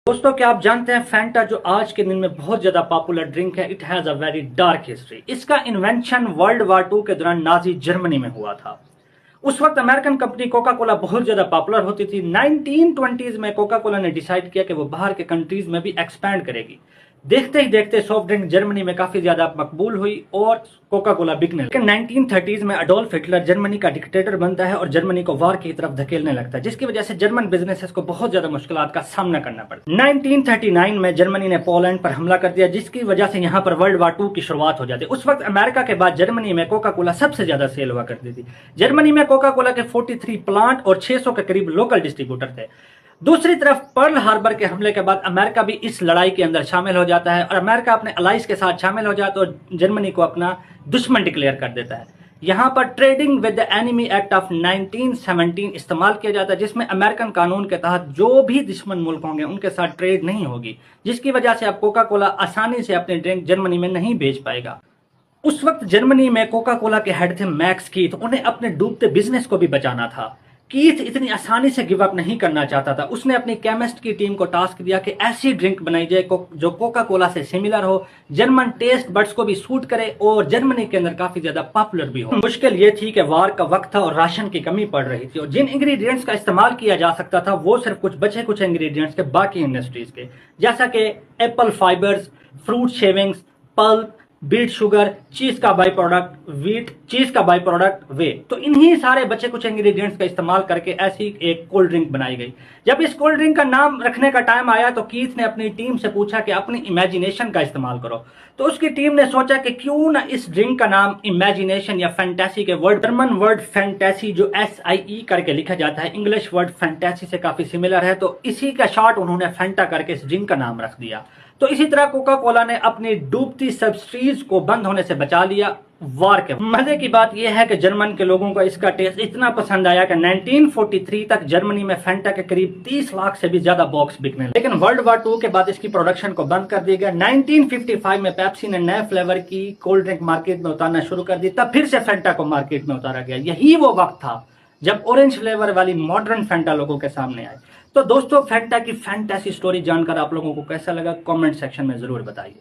दोस्तों, क्या आप जानते हैं फैंटा जो आज के दिन में बहुत ज्यादा पॉपुलर ड्रिंक है, it has a very dark history. इसका इन्वेंशन वर्ल्ड वार टू के दौरान नाजी जर्मनी में हुआ था। उस वक्त अमेरिकन कंपनी कोका कोला बहुत ज्यादा पॉपुलर होती थी। 1920s में कोका कोला ने डिसाइड किया कि वो बाहर के कंट्रीज में भी एक्सपैंड करेगी। देखते ही देखते सॉफ्ट ड्रिंक जर्मनी में काफी ज्यादा मकबूल हुई और कोका कोला बिकने लगा। 1930s में अडोल्फ हिटलर जर्मनी का डिक्टेटर बनता है और जर्मनी को वार की तरफ धकेलने लगता है, जिसकी वजह से जर्मन बिजनेसेस को बहुत ज्यादा मुश्किलात का सामना करना पड़ता है। 1939 में जर्मनी ने पोलैंड पर हमला कर दिया, जिसकी वजह से यहाँ पर वर्ल्ड वार टू की शुरुआत हो जाती है। उस वक्त अमेरिका के बाद जर्मनी में कोका कोला सबसे ज्यादा सेल हुआ करती थी। जर्मनी में कोका कोला के 43 प्लांट और 600 के करीब लोकल डिस्ट्रीब्यूटर थे। दूसरी तरफ पर्ल हार्बर के हमले के बाद अमेरिका भी इस लड़ाई के अंदर शामिल हो जाता है और अमेरिका अपने अलाइज के साथ शामिल हो जाता है और जर्मनी को अपना दुश्मन डिक्लेयर कर देता है। यहां पर trading with the enemy act of 1917 इस्तेमाल किया जाता है, जिसमें अमेरिकन कानून के तहत जो भी दुश्मन मुल्क होंगे उनके साथ ट्रेड नहीं होगी, जिसकी वजह से अब कोका कोला आसानी से अपने ड्रिंक जर्मनी में नहीं बेच पाएगा। उस वक्त जर्मनी में कोका कोला के हेड थे मैक्स कीथ। उन्हें अपने डूबते बिजनेस को भी बचाना था। कीथ इतनी आसानी से गिव अप नहीं करना चाहता था। उसने अपनी केमिस्ट की टीम को टास्क दिया कि ऐसी ड्रिंक बनाई जाए जो कोका कोला से सिमिलर हो, जर्मन टेस्ट बड्स को भी सूट करे और जर्मनी के अंदर काफी ज्यादा पॉपुलर भी हो। मुश्किल ये थी कि वार का वक्त था और राशन की कमी पड़ रही थी और जिन इंग्रेडिएंट्स का इस्तेमाल किया जा सकता था वो सिर्फ कुछ इंग्रेडिएंट्स के बाकी इंडस्ट्रीज के, जैसा कि apple fibres, fruit shavings, pulp, beet sugar, cheese का बाई प्रोडक्ट वीट, चीज का बाई प्रोडक्ट वे। तो इन्हीं सारे बचे कुछ इंग्रेडिएंट्स का इस्तेमाल करके ऐसी एक कोल्ड ड्रिंक बनाई गई। जब इस कोल्ड ड्रिंक का नाम रखने का टाइम आया तो कीथ ने अपनी टीम से पूछा कि अपनी इमेजिनेशन का इस्तेमाल करो। तो उसकी टीम ने सोचा कि क्यों ना इस ड्रिंक का नाम इमेजिनेशन या फैंटेसी के वर्ड, जर्मन वर्ड फैंटेसी जो SIE करके लिखा जाता है, इंग्लिश वर्ड फैंटेसी से काफी सिमिलर है, तो इसी का शॉर्ट उन्होंने फैंटा करके इस ड्रिंक का नाम रख दिया। तो इसी तरह कोका कोला ने अपनी डूबती सब्सिडीज को बंद होने से बचा लिया वार के। मजे की बात यह है कि जर्मन के लोगों को इसका टेस्ट इतना पसंद आया कि 1943 तक जर्मनी में फैंटा के करीब 30 लाख से भी ज्यादा बॉक्स बिकने लगे। लेकिन वर्ल्ड वार टू के बाद इसकी प्रोडक्शन को बंद कर दिया गया। 1955 में पेप्सी ने नए फ्लेवर की कोल्ड ड्रिंक मार्केट में उतारना शुरू कर दी, तब फिर से फैंटा को मार्केट में उतारा गया। यही वो वक्त था जब ऑरेंज फ्लेवर वाली मॉडर्न फैंटा लोगों के सामने आए। तो दोस्तों, फैंटा की फैंटेसी स्टोरी जानकर आप लोगों को कैसा लगा, कमेंट सेक्शन में जरूर बताइए।